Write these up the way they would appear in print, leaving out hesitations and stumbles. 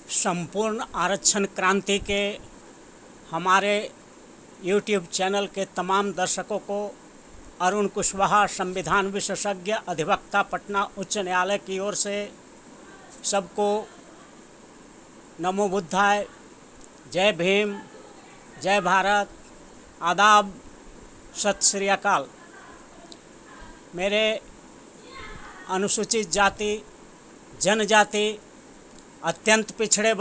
संपूर्ण आरक्षण क्रांति के हमारे यूट्यूब चैनल के तमाम दर्शकों को अरुण कुशवाहा संविधान विशेषज्ञ अधिवक्ता पटना उच्च न्यायालय की ओर से सबको नमो बुद्धाय, जय भीम, जय भारत, आदाब, सत श्री अकाल। मेरे अनुसूचित जाति, जनजाति, अत्यंत पिछड़े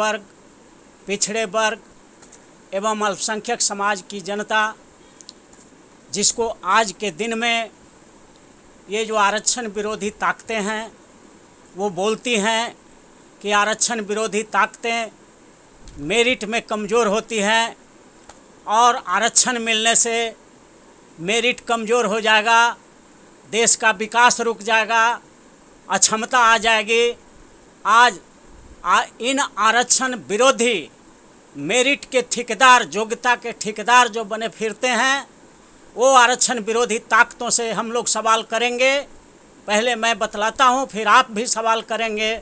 वर्ग एवं अल्पसंख्यक समाज की जनता, जिसको आज के दिन में ये जो आरक्षण विरोधी ताकतें हैं वो बोलती हैं कि आरक्षण विरोधी ताकतें मेरिट में कमज़ोर होती हैं और आरक्षण मिलने से मेरिट कमज़ोर हो जाएगा, देश का विकास रुक जाएगा, अक्षमता आ जाएगी। आज इन आरक्षण विरोधी मेरिट के ठेकेदार, योग्यता के ठेकेदार जो बने फिरते हैं, वो आरक्षण विरोधी ताकतों से हम लोग सवाल करेंगे। पहले मैं बतलाता हूँ, फिर आप भी सवाल करेंगे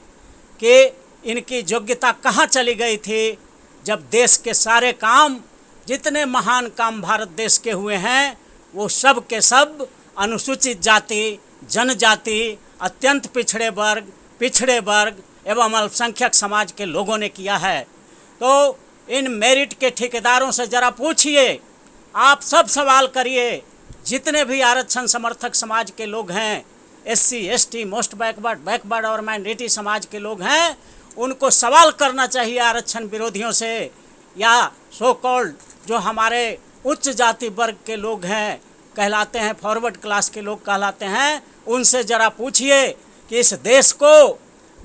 कि इनकी योग्यता कहाँ चली गई थी, जब देश के सारे काम, जितने महान काम भारत देश के हुए हैं, वो सब के सब अनुसूचित जाति, जनजाति, अत्यंत पिछड़े वर्ग एवं अल्पसंख्यक समाज के लोगों ने किया है। तो इन मेरिट के ठेकेदारों से ज़रा पूछिए, आप सब सवाल करिए, जितने भी आरक्षण समर्थक समाज के लोग हैं, SC, ST, मोस्ट बैकवर्ड और माइनॉरिटी समाज के लोग हैं, उनको सवाल करना चाहिए आरक्षण विरोधियों से, या सो कॉल्ड जो हमारे उच्च जाति वर्ग के लोग हैं, कहलाते हैं, फॉरवर्ड क्लास के लोग कहलाते हैं, उनसे ज़रा पूछिए कि इस देश को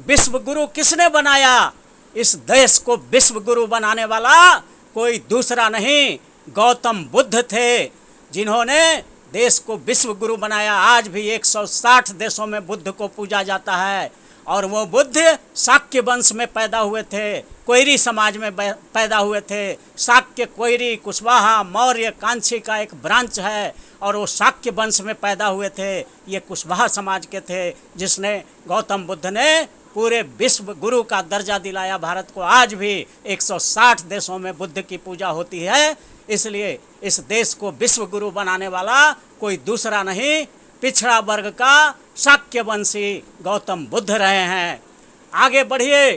विश्व गुरु किसने बनाया। इस देश को विश्व गुरु बनाने वाला कोई दूसरा नहीं, गौतम बुद्ध थे, जिन्होंने देश को विश्व गुरु बनाया। आज भी 160 देशों में बुद्ध को पूजा जाता है, और वो बुद्ध शाक्य वंश में पैदा हुए थे, कोयरी समाज में पैदा हुए थे। शाक्य, कोयरी, कुशवाहा, मौर्य, कांची का एक ब्रांच है, और वो शाक्य वंश में पैदा हुए थे। ये कुशवाहा समाज के थे, जिसने गौतम बुद्ध ने पूरे विश्व गुरु का दर्जा दिलाया भारत को। आज भी 160 देशों में बुद्ध की पूजा होती है। इसलिए इस देश को विश्व गुरु बनाने वाला कोई दूसरा नहीं, पिछड़ा वर्ग का शाक्यवंशी गौतम बुद्ध रहे हैं। आगे बढ़िए,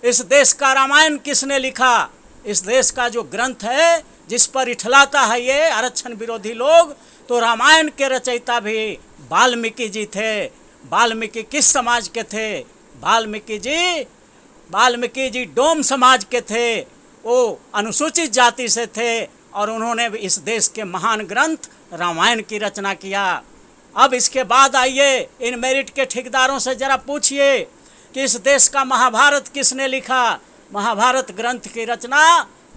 इस देश का रामायण किसने लिखा। इस देश का जो ग्रंथ है, जिस पर इठलाता है ये आरक्षण विरोधी लोग, तो रामायण के रचयिता भी वाल्मीकि जी थे। वाल्मीकि किस समाज के थे? वाल्मीकि जी डोम समाज के थे, वो अनुसूचित जाति से थे, और उन्होंने भी इस देश के महान ग्रंथ रामायण की रचना किया। अब इसके बाद आइए, इन मेरिट के ठेकेदारों से ज़रा पूछिए कि इस देश का महाभारत किसने लिखा। महाभारत ग्रंथ की रचना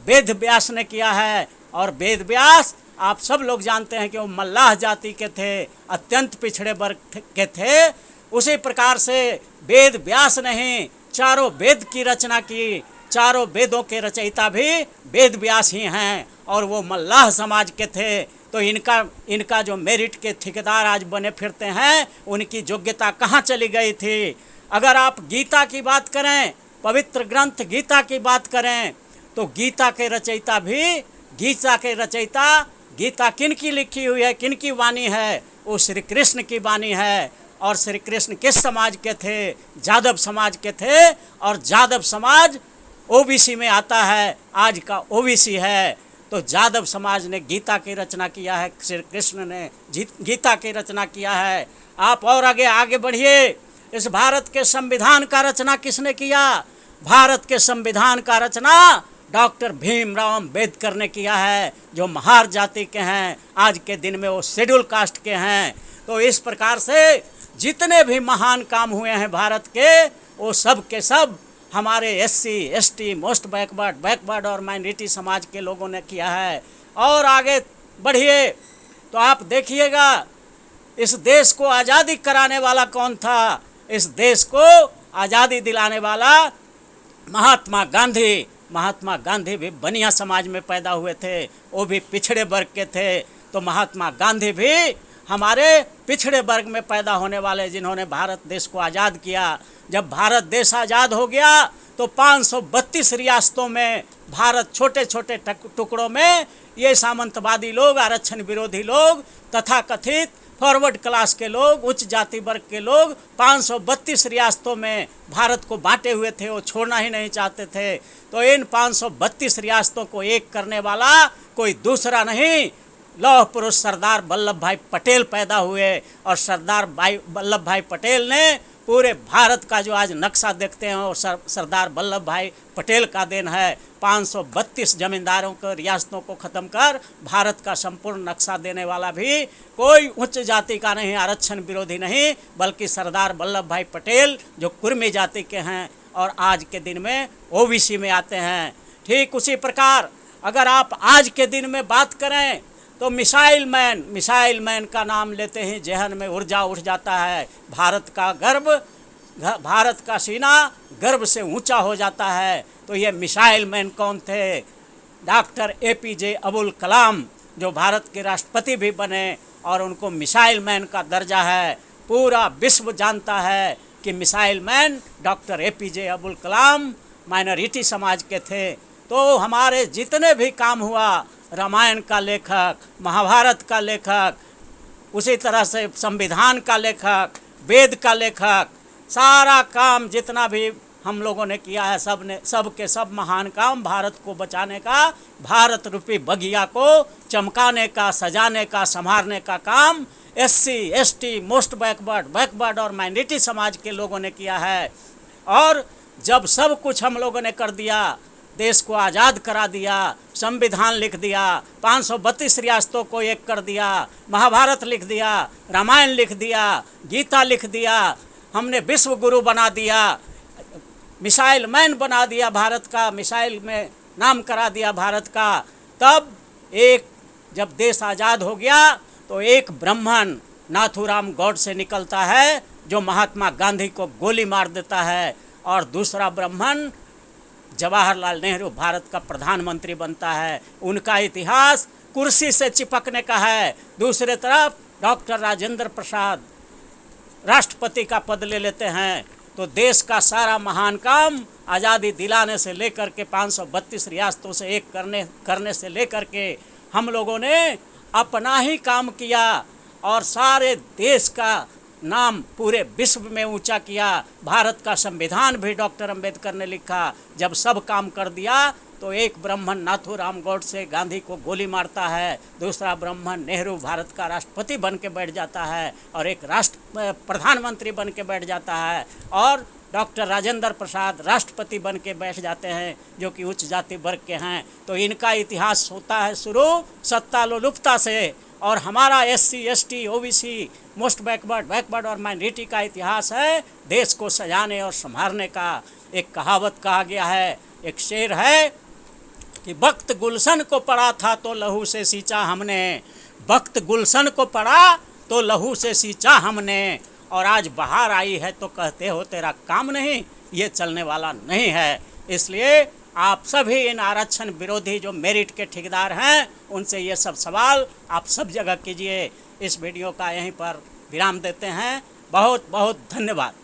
वेद व्यास ने किया है, और वेद व्यास आप सब लोग जानते हैं कि वो मल्लाह जाति के थे, अत्यंत पिछड़े वर्ग के थे। उसी प्रकार से वेद व्यास ने ही चारों वेद की रचना की। चारों वेदों के रचयिता भी वेद व्यास ही हैं, और वो मल्लाह समाज के थे। तो इनका जो मेरिट के ठेकेदार आज बने फिरते हैं, उनकी योग्यता कहाँ चली गई थी। अगर आप गीता की बात करें, पवित्र ग्रंथ गीता की बात करें, तो गीता के रचयिता गीता किन की लिखी हुई है, किन की वाणी है? वो श्री कृष्ण की वाणी है। और श्री कृष्ण किस समाज के थे? यादव समाज के थे, और यादव समाज OBC में आता है, आज का OBC है। तो यादव समाज ने गीता की रचना किया है, श्री कृष्ण ने गीता की रचना किया है। आप और आगे बढ़िए, इस भारत के संविधान का रचना किसने किया? भारत के संविधान का रचना डॉक्टर भीमराव अम्बेडकर ने किया है, जो महार जाति के हैं, आज के दिन में वो शेड्यूल कास्ट के हैं। तो इस प्रकार से जितने भी महान काम हुए हैं भारत के, वो सब के सब हमारे SC, ST, मोस्ट बैकवर्ड और माइनॉरिटी समाज के लोगों ने किया है। और आगे बढ़िए तो आप देखिएगा, इस देश को आज़ादी कराने वाला कौन था? इस देश को आज़ादी दिलाने वाला महात्मा गांधी भी बनिया समाज में पैदा हुए थे, वो भी पिछड़े वर्ग के थे। तो महात्मा गांधी भी हमारे पिछड़े वर्ग में पैदा होने वाले, जिन्होंने भारत देश को आज़ाद किया। जब भारत देश आज़ाद हो गया तो 532 रियासतों में भारत छोटे छोटे टुकड़ों में ये सामंतवादी लोग, आरक्षण विरोधी लोग, तथाकथित फॉरवर्ड क्लास के लोग, उच्च जाति वर्ग के लोग 532 रियासतों में भारत को बांटे हुए थे, वो छोड़ना ही नहीं चाहते थे। तो इन 532 रियासतों को एक करने वाला कोई दूसरा नहीं, लौह पुरुष सरदार वल्लभ भाई पटेल पैदा हुए। और सरदार वल्लभ भाई पटेल ने पूरे भारत का जो आज नक्शा देखते हैं वो सरदार वल्लभ भाई पटेल का देन है। 532 जमींदारों को, रियासतों को ख़त्म कर भारत का संपूर्ण नक्शा देने वाला भी कोई उच्च जाति का नहीं, आरक्षण विरोधी नहीं, बल्कि सरदार वल्लभ भाई पटेल जो कुर्मी जाति के हैं और आज के दिन में ओबीसी में आते हैं। ठीक उसी प्रकार अगर आप आज के दिन में बात करें तो मिसाइल मैन का नाम लेते ही जहन में ऊर्जा उठ जाता है। भारत का गर्व, भारत का सीना गर्व से ऊंचा हो जाता है। तो ये मिसाइल मैन कौन थे? डॉक्टर APJ अबुल कलाम, जो भारत के राष्ट्रपति भी बने और उनको मिसाइल मैन का दर्जा है। पूरा विश्व जानता है कि missile man doctor APJ Abul Kalam minority समाज के थे। तो हमारे जितने भी काम हुआ, रामायण का लेखक, महाभारत का लेखक, उसी तरह से संविधान का लेखक, वेद का लेखक, सारा काम जितना भी हम लोगों ने किया है, सब के सब महान काम भारत को बचाने का, भारत रूपी बगिया को चमकाने का, सजाने का, संभालने का काम SC ST मोस्ट बैकवर्ड और माइनॉरिटी समाज के लोगों ने किया है। और जब सब कुछ हम लोगों ने कर दिया, देश को आज़ाद करा दिया, संविधान लिख दिया, 532 रियासतों को एक कर दिया, महाभारत लिख दिया, रामायण लिख दिया, गीता लिख दिया, हमने विश्व गुरु बना दिया, मिसाइल मैन बना दिया भारत का, मिसाइल में नाम करा दिया भारत का। तब जब देश आज़ाद हो गया तो एक ब्राह्मण नाथूराम गौडसे निकलता है जो महात्मा गांधी को गोली मार देता है, और दूसरा ब्राह्मण जवाहरलाल नेहरू भारत का प्रधानमंत्री बनता है। उनका इतिहास कुर्सी से चिपकने का है। दूसरे तरफ डॉक्टर राजेंद्र प्रसाद राष्ट्रपति का पद ले लेते हैं। तो देश का सारा महान काम आज़ादी दिलाने से लेकर के 532 रियासतों से एक करने से लेकर के हम लोगों ने अपना ही काम किया और सारे देश का नाम पूरे विश्व में ऊंचा किया। भारत का संविधान भी डॉक्टर अंबेडकर ने लिखा। जब सब काम कर दिया तो एक ब्राह्मण नाथूराम गौडसे गांधी को गोली मारता है, दूसरा ब्राह्मण नेहरू भारत का राष्ट्रपति बन के बैठ जाता है और एक प्रधानमंत्री बन के बैठ जाता है, और डॉक्टर राजेंद्र प्रसाद राष्ट्रपति बन के बैठ जाते हैं जो कि उच्च जाति वर्ग के हैं। तो इनका इतिहास होता है शुरू सत्ता लोलुपता से, और हमारा SC ST OBC most backward और माइनॉरिटी का इतिहास है देश को सजाने और संभालने का। एक कहावत कहा गया है, एक शेर है कि वक्त गुलशन को पड़ा था तो लहू से सींचा हमने, वक्त गुलशन को पड़ा तो लहू से सींचा हमने, और आज बाहर आई है तो कहते हो तेरा काम नहीं। ये चलने वाला नहीं है। इसलिए आप सभी इन आरक्षण विरोधी जो मेरिट के ठेकेदार हैं उनसे ये सब सवाल आप सब जगह कीजिए। इस वीडियो का यहीं पर विराम देते हैं। बहुत बहुत धन्यवाद।